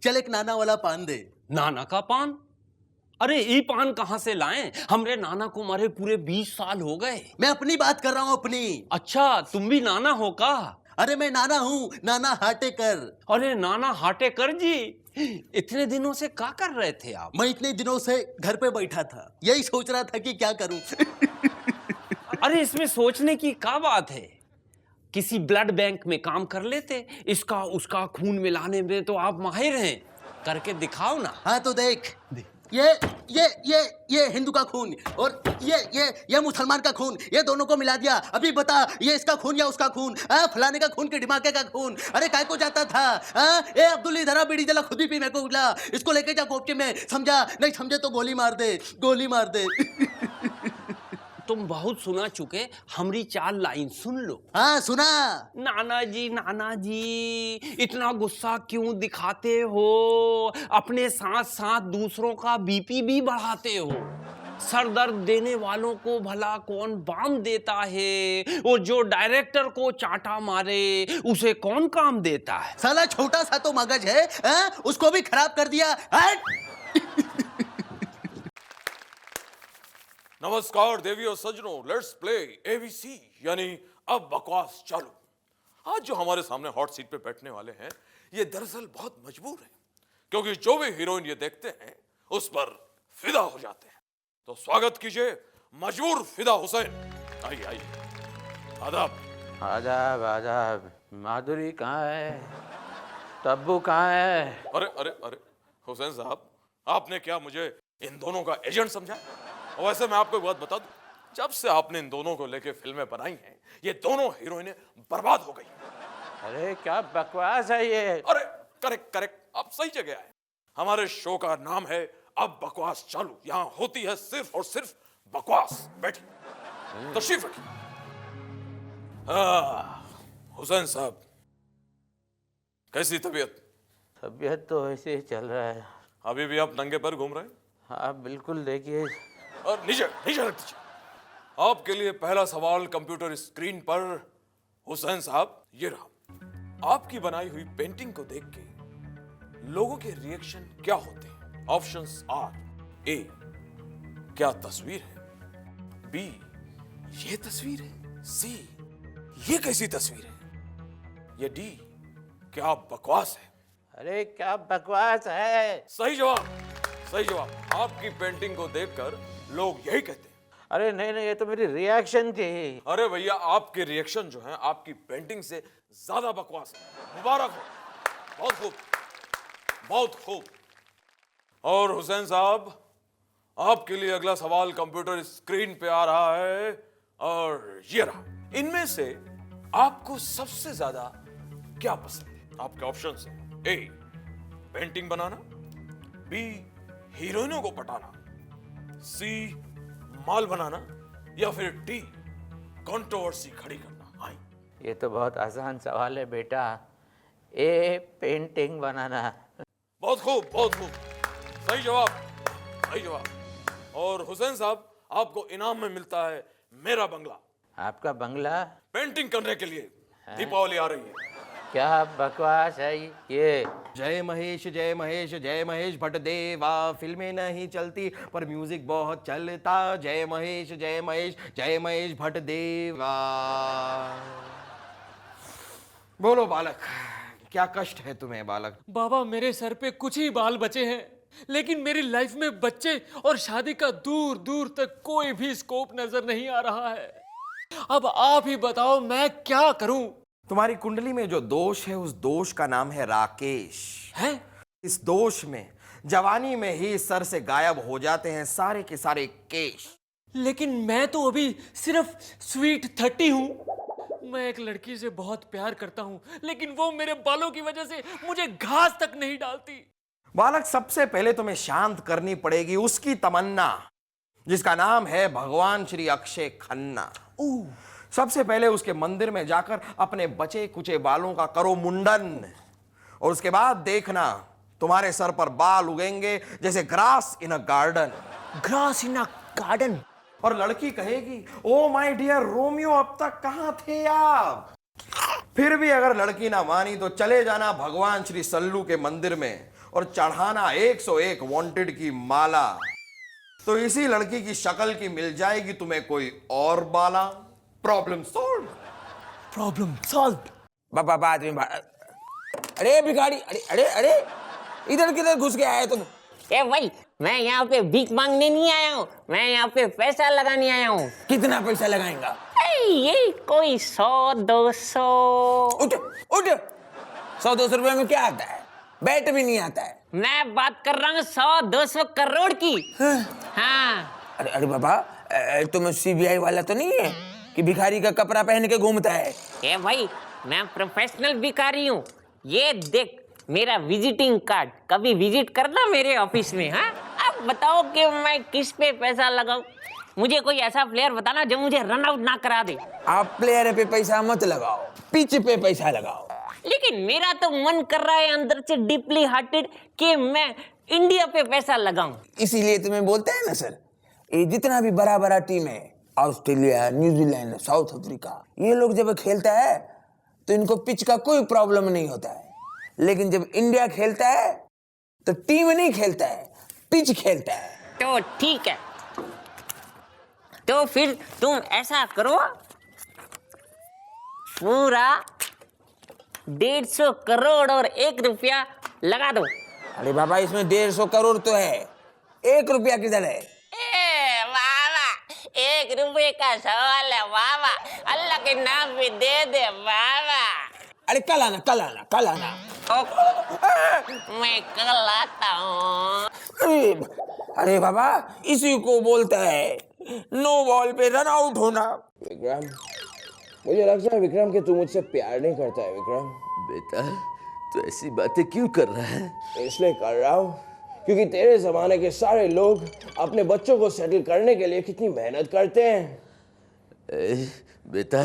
चल एक नाना वाला पान दे। नाना का पान? अरे ये पान कहाँ से लाएं? हमरे नाना को मरे पूरे 20 साल हो गए। मैं अपनी बात कर रहा हूँ, अपनी। अच्छा, तुम भी नाना हो का? अरे मैं नाना हूँ, नाना हाटेकर। अरे नाना हाटेकर जी, इतने दिनों से क्या कर रहे थे आप? मैं इतने दिनों से घर पे बैठा था, यही सोच रहा था कि क्या करूं। अरे इसमें सोचने की क्या बात है? किसी ब्लड बैंक में काम कर लेते, इसका उसका खून मिलाने में तो आप माहिर हैं। करके दिखाओ ना। हाँ तो देख, ये हिंदू का खून और ये मुसलमान का खून, ये दोनों को मिला दिया। अभी बता, ये इसका खून या उसका खून? फलाने का खून कि ढिमाके का खून? अरे काय को जाता था? ए अब्दुल इधर आ, बीड़ी जला, खुद ही पीने को उगला। इसको लेके जा कोपचे में, समझा? नहीं समझे तो गोली मार दे, गोली मार दे। तुम बहुत सुना चुके, हमरी 4 लाइन सुन लो। हाँ सुना। नाना जी, इतना गुस्सा क्यों दिखाते हो? अपने साथ साथ दूसरों का बीपी भी बढ़ाते हो। सर दर्द देने वालों को भला कौन बाम देता है? और जो डायरेक्टर को चाटा मारे उसे कौन काम देता है? साला छोटा सा तो मगज है, उसको भी खराब कर दिया। नमस्कार देवी और सज्जनों, लेट्स प्ले एबीसी यानी अब बकवास चालू। आज जो हमारे सामने हॉट सीट पे बैठने वाले हैं, ये दरअसल बहुत मजबूर हैं, क्योंकि जो भी हीरोइन ये देखते हैं उस पर फिदा हो जाते हैं। तो स्वागत कीजिए मजबूर फिदा हुसैन। आइए आइए। आदाब। आदाब आदाब। माधुरी कहाँ है? तब्बू कहाँ है? अरे अरे अरे हुसैन साहब, आपने क्या मुझे इन दोनों का एजेंट समझा? और वैसे मैं आपको एक बात बता दूं, जब से आपने इन दोनों को लेके फिल्में बनाई हैं, ये दोनों हीरोइनें बर्बाद हो गई। अरे क्या बकवास है ये? अरे करेक्ट करेक्ट, आप सही जगह आए। हमारे शो का नाम है अब बकवास चालू। यहाँ होती है सिर्फ और सिर्फ बकवास। बैठिए, तशरीफ रखिए। हुसैन साहब, कैसी तबीयत? तबीयत तो ऐसे ही चल रहा है। अभी भी आप नंगे पैर घूम रहे हैं? हाँ बिल्कुल, देखिए। और नीचे नीचे रख दीजिए। आपके लिए पहला सवाल कंप्यूटर स्क्रीन पर। हुसैन साहब, ये रहा। आपकी बनाई हुई पेंटिंग को देख के लोगों के रिएक्शन क्या होते हैं? ऑप्शंस आर: ए, क्या तस्वीर है? बी, ये तस्वीर है? सी, ये कैसी तस्वीर है? या डी, क्या बकवास है? अरे क्या बकवास है? सही जवाब, सही जवाब। आपकी पेंटिंग को देखकर लोग यही कहते हैं। अरे नहीं नहीं, ये तो मेरी रिएक्शन थी। अरे भैया, आपके रिएक्शन जो है आपकी पेंटिंग से ज्यादा बकवास है। मुबारक हो, बहुत खूब, बहुत खूब। और हुसैन साहब, आपके लिए अगला सवाल कंप्यूटर स्क्रीन पे आ रहा है और ये रहा। इनमें से आपको सबसे ज्यादा क्या पसंद है? आपके ऑप्शन है: ए, पेंटिंग बनाना, बी, हीरोइनों को पटाना, सी, माल बनाना, या फिर डी, कंट्रोवर्सी खड़ी करना। आई, ये तो बहुत आसान सवाल है बेटा। ए, पेंटिंग बनाना। बहुत खूब, बहुत खूब, सही जवाब, सही जवाब। और हुसैन साहब, आपको इनाम में मिलता है मेरा बंगला। आपका बंगला? पेंटिंग करने के लिए। दीपावली आ रही है। क्या बकवास है ये? जय महेश जय महेश जय महेश भट्टदेवा। फिल्में नहीं चलती पर म्यूजिक बहुत चलता। जय महेश जय महेश जय महेश भट्टदेवा। बोलो बालक, क्या कष्ट है तुम्हें बालक? बाबा, मेरे सर पे कुछ ही बाल बचे हैं, लेकिन मेरी लाइफ में बच्चे और शादी का दूर दूर तक कोई भी स्कोप नजर नहीं आ रहा है। अब आप ही बताओ मैं क्या करूं? तुम्हारी कुंडली में जो दोष है, उस दोष का नाम है राकेश। है? इस दोष में जवानी में ही सर से गायब हो जाते हैं सारे के सारे केश। लेकिन मैं तो अभी सिर्फ स्वीट 30 हूं। मैं एक लड़की से बहुत प्यार करता हूं, लेकिन वो मेरे बालों की वजह से मुझे घास तक नहीं डालती। बालक, सबसे पहले तुम्हें शांत करनी पड़ेगी उसकी तमन्ना, जिसका नाम है भगवान श्री अक्षय खन्ना। सबसे पहले उसके मंदिर में जाकर अपने बचे कुचे बालों का करो मुंडन, और उसके बाद देखना तुम्हारे सर पर बाल उगेंगे जैसे ग्रास इन अ गार्डन। ग्रास इन अ गार्डन? और लड़की कहेगी, ओ माय डियर रोमियो, अब तक कहां थे आप? फिर भी अगर लड़की ना मानी तो चले जाना भगवान श्री सल्लू के मंदिर में और चढ़ाना 101 वांटेड की माला, तो इसी लड़की की शक्ल की मिल जाएगी तुम्हें कोई और बाला। Problem solve. Problem solve. बाबा बाद में अरे भिखारी, अरे अरे अरे इधर किधर घुस के आए तुम? ए भाई, मैं यहाँ पे भीख मांगने नहीं आया हूँ, मैं यहाँ पे पैसा लगाने आया हूँ। कितना पैसा लगाएगा? ये कोई 100-200। उठ उठ, 100-200 रुपए में क्या आता है? बैट भी नहीं आता है। मैं बात कर रहा हूँ 100-200 करोड़ की। हाँ। अरे अरे बाबा, तुम CBI वाला तो नहीं है कि भिखारी का कपड़ा पहन के घूमता है? ए भाई, मैं प्रोफेशनल भिखारी हूँ। ये देख मेरा विजिटिंग कार्ड, कभी विजिट करना मेरे ऑफिस में। हाँ, अब बताओ कि मैं किस पे पैसा लगाऊं। मुझे कोई ऐसा प्लेयर बताना जो मुझे रन आउट ना करा दे। आप प्लेयर पे पैसा मत लगाओ, पिच पे पैसा लगाओ। लेकिन मेरा तो मन कर रहा है अंदर से डीपली हार्टेड कि मैं इंडिया पे पैसा लगाऊं। इसीलिए तुम्हें बोलते हैं ना सर, ये जितना भी बड़ा बड़ा टीम है, ऑस्ट्रेलिया, न्यूजीलैंड, साउथ अफ्रीका, ये लोग जब खेलता है तो इनको पिच का कोई प्रॉब्लम नहीं होता है। लेकिन जब इंडिया खेलता है तो टीम नहीं खेलता है, पिच खेलता है। तो ठीक है, तो फिर तुम ऐसा करो, पूरा 150 करोड़ और 1 रुपया लगा दो। अरे बाबा, इसमें 150 करोड़ तो है, 1 रुपया किधर है? ए बाबा, 1 रुपये का सवाल है बाबा, अल्लाह के नाम पे दे दे बाबा। अरे कल आना, कल आना, कल आना। मैं कल आता हूँ। अरे बाबा, इसी को बोलता है नो बॉल पे रन आउट होना। विक्रम, मुझे लगता है विक्रम कि तू मुझसे प्यार नहीं करता है। विक्रम बेटा, तो ऐसी बातें क्यों कर रहा है? इसलिए कर रहा हूँ क्योंकि तेरे जमाने के सारे लोग अपने बच्चों को सेटल करने के लिए कितनी मेहनत करते हैं। बेटा,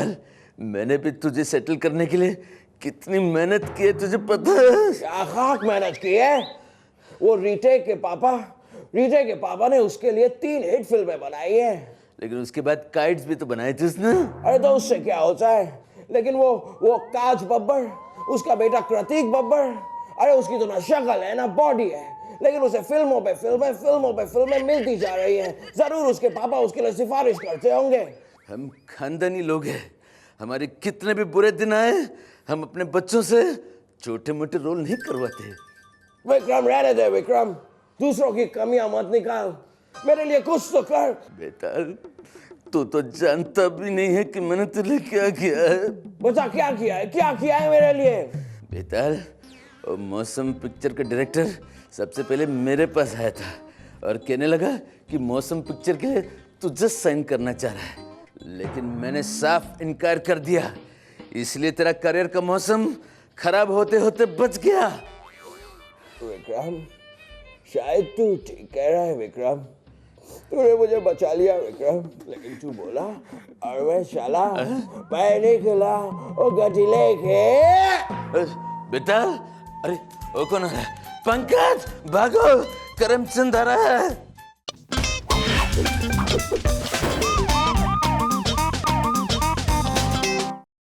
मैंने भी तुझे सेटल करने के लिए कितनी मेहनत की है तुझे पता है? क्या खाक मेहनत की है? वो रीटेक के पापा ने उसके लिए 3 हिट फिल्में बनाई हैं। लेकिन उसके बाद काइट्स भी तो बनाए थे उसने। अरे तो उससे क्या होता है? लेकिन वो काज बब्बर, उसका बेटा कृतिक बब्बर, अरे उसकी तो ना शक्ल है ना बॉडी है, लेकिन उसे फिल्मों पे फिल्में मिलती जा रही हैं। जरूर उसके पापा उसके लिए सिफारिश करते होंगे। हम खानदानी लोग हैं, हमारे कितने भी बुरे दिन आए, हम अपने बच्चों से छोटे मोटे रोल नहीं करवाते। विक्रम रहने दे विक्रम, दूसरों की कमियां मत निकाल, मेरे लिए कुछ तो कर। बेटा, तू तो जानता भी नहीं है कि मैंने तेरे लिए क्या किया है। बता क्या किया है मेरे लिए? बेटा, वो मौसम पिक्चर का डायरेक्टर सबसे पहले मेरे पास आया था और कहने लगा कि मौसम पिक्चर के लिए तुझे साइन करना चाह रहा है, लेकिन मैंने साफ इनकार कर दिया। इसलिए तेरा करियर का मौसम खराब होते होते बच गया। विक्रम, शायद तू ठीक कह रहा है विक्रम, तूने मुझे बचा लिया विक्रम, लेकिन तू बोला और मैं चला मैं निकला ओ गड्डी लेके। बेटा, अरे वो कौन आ रहा है? पंकज, भागो, करमचंद आ रहा है।